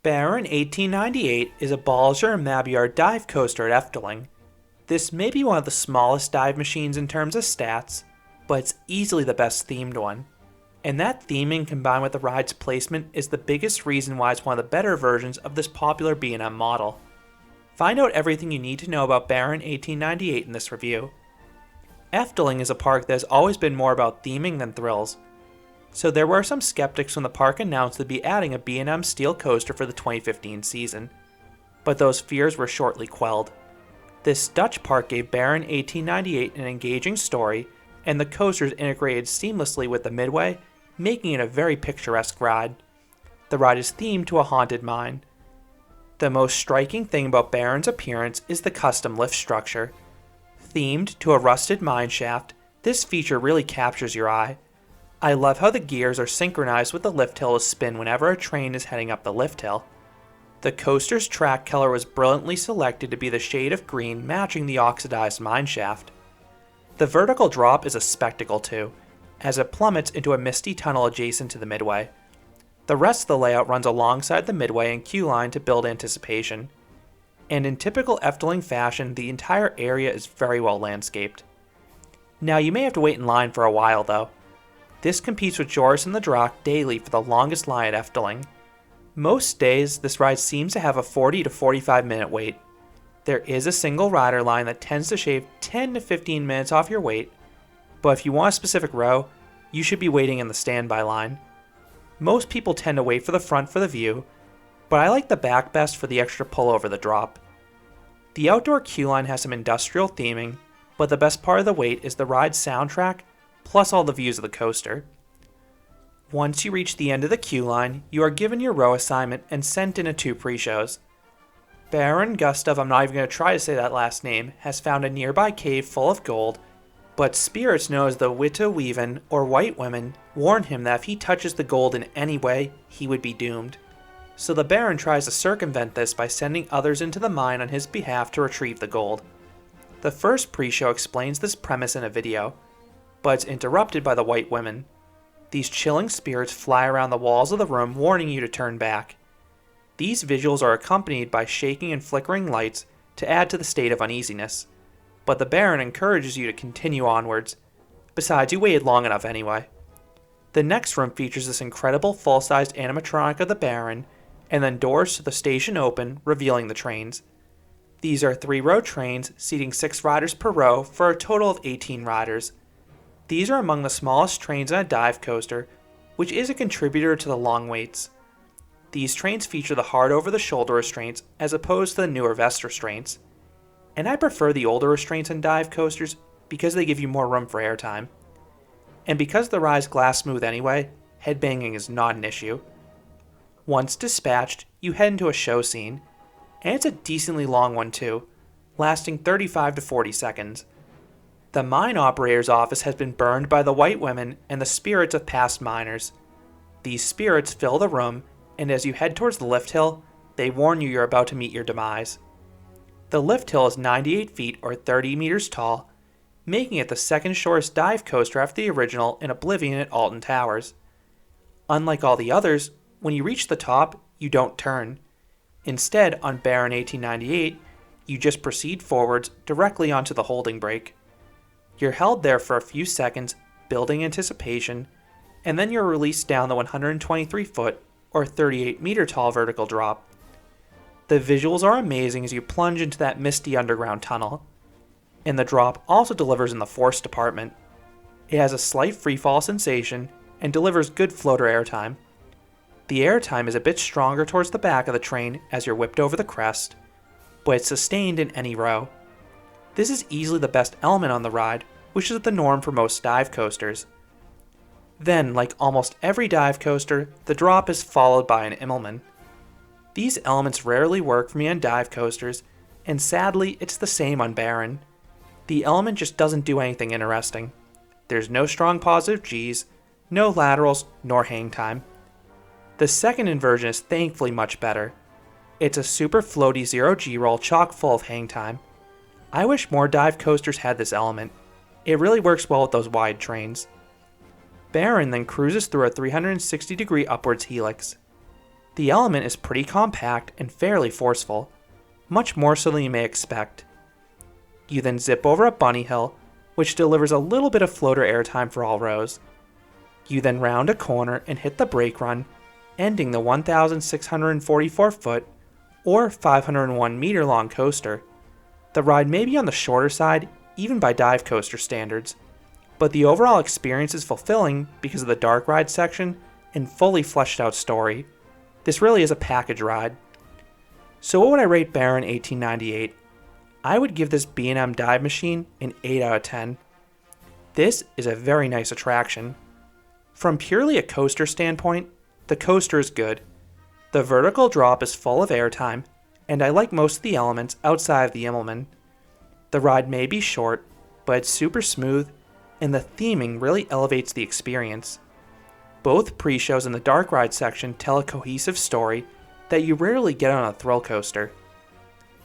Baron 1898 is a Balzer and Mabiar dive coaster at Efteling. This may be one of the smallest dive machines in terms of stats, but it's easily the best themed one. And that theming combined with the ride's placement is the biggest reason why it's one of the better versions of this popular B&M model. Find out everything you need to know about Baron 1898 in this review. Efteling is a park that has always been more about theming than thrills, so there were some skeptics when the park announced they'd be adding a B&M steel coaster for the 2015 season, but those fears were shortly quelled. This Dutch park gave Baron 1898 an engaging story, and the coasters integrated seamlessly with the Midway, making it a very picturesque ride. The ride is themed to a haunted mine. The most striking thing about Baron's appearance is the custom lift structure. Themed to a rusted mine shaft, this feature really captures your eye. I love how the gears are synchronized with the lift hill to spin whenever a train is heading up the lift hill. The coaster's track color was brilliantly selected to be the shade of green matching the oxidized mine shaft. The vertical drop is a spectacle too, as it plummets into a misty tunnel adjacent to the Midway. The rest of the layout runs alongside the Midway and queue line to build anticipation. And in typical Efteling fashion, the entire area is very well landscaped. Now you may have to wait in line for a while though. This competes with Joris and the Draak daily for the longest line at Efteling. Most days, this ride seems to have a 40 to 45 minute wait. There is a single rider line that tends to shave 10 to 15 minutes off your wait, but if you want a specific row, you should be waiting in the standby line. Most people tend to wait for the front for the view, but I like the back best for the extra pull over the drop. The outdoor queue line has some industrial theming, but the best part of the wait is the ride's soundtrack plus all the views of the coaster. Once you reach the end of the queue line, you are given your row assignment and sent into 2 pre-shows. Baron Gustav, I'm not even going to try to say that last name, has found a nearby cave full of gold, but spirits known as the Witte Weaven, or White Women, warn him that if he touches the gold in any way, he would be doomed. So the Baron tries to circumvent this by sending others into the mine on his behalf to retrieve the gold. The first pre-show explains this premise in a video, but it's interrupted by the White Women. These chilling spirits fly around the walls of the room warning you to turn back. These visuals are accompanied by shaking and flickering lights to add to the state of uneasiness, but the Baron encourages you to continue onwards. Besides, you waited long enough anyway. The next room features this incredible full-sized animatronic of the Baron, and then doors to the station open, revealing the trains. These are 3-row trains, seating 6 riders per row for a total of 18 riders. These are among the smallest trains on a dive coaster, which is a contributor to the long waits. These trains feature the hard over-the-shoulder restraints as opposed to the newer vest restraints, and I prefer the older restraints on dive coasters because they give you more room for airtime. And because the ride's glass smooth anyway, headbanging is not an issue. Once dispatched, you head into a show scene, and it's a decently long one too, lasting 35 to 40 seconds. The mine operator's office has been burned by the White Women and the spirits of past miners. These spirits fill the room, and as you head towards the lift hill, they warn you you're about to meet your demise. The lift hill is 98 feet or 30 meters tall, making it the second shortest dive coaster after the original in Oblivion at Alton Towers. Unlike all the others, when you reach the top, you don't turn. Instead, on Baron 1898, you just proceed forwards directly onto the holding brake. You're held there for a few seconds, building anticipation, and then you're released down the 123-foot or 38-meter tall vertical drop. The visuals are amazing as you plunge into that misty underground tunnel, and the drop also delivers in the force department. It has a slight freefall sensation and delivers good floater airtime. The airtime is a bit stronger towards the back of the train as you're whipped over the crest, but it's sustained in any row. This is easily the best element on the ride, which is the norm for most dive coasters. Then, like almost every dive coaster, the drop is followed by an Immelmann. These elements rarely work for me on dive coasters, and sadly, it's the same on Baron. The element just doesn't do anything interesting. There's no strong positive Gs, no laterals, nor hang time. The second inversion is thankfully much better. It's a super floaty 0G roll chock full of hang time. I wish more dive coasters had this element. It really works well with those wide trains. Baron then cruises through a 360-degree upwards helix. The element is pretty compact and fairly forceful, much more so than you may expect. You then zip over a bunny hill, which delivers a little bit of floater airtime for all rows. You then round a corner and hit the brake run, ending the 1,644 foot or 501 meter long coaster. The ride may be on the shorter side, even by dive coaster standards, but the overall experience is fulfilling because of the dark ride section and fully fleshed out story. This really is a package ride. So what would I rate Baron 1898? I would give this B&M dive machine an 8 out of 10. This is a very nice attraction. From purely a coaster standpoint, the coaster is good. The vertical drop is full of airtime, and I like most of the elements outside of the Immelmann. The ride may be short, but it's super smooth, and the theming really elevates the experience. Both pre-shows in the dark ride section tell a cohesive story that you rarely get on a thrill coaster.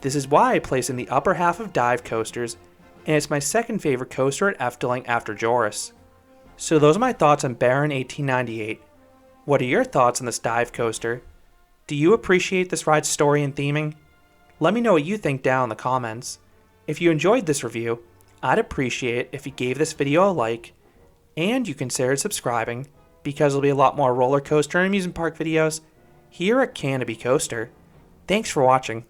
This is why I place in the upper half of dive coasters, and it's my second favorite coaster at Efteling after Joris. So those are my thoughts on Baron 1898. What are your thoughts on this dive coaster? Do you appreciate this ride's story and theming? Let me know what you think down in the comments. If you enjoyed this review, I'd appreciate it if you gave this video a like, and you considered subscribing, because there'll be a lot more roller coaster and amusement park videos here at Canobie Coaster. Thanks for watching.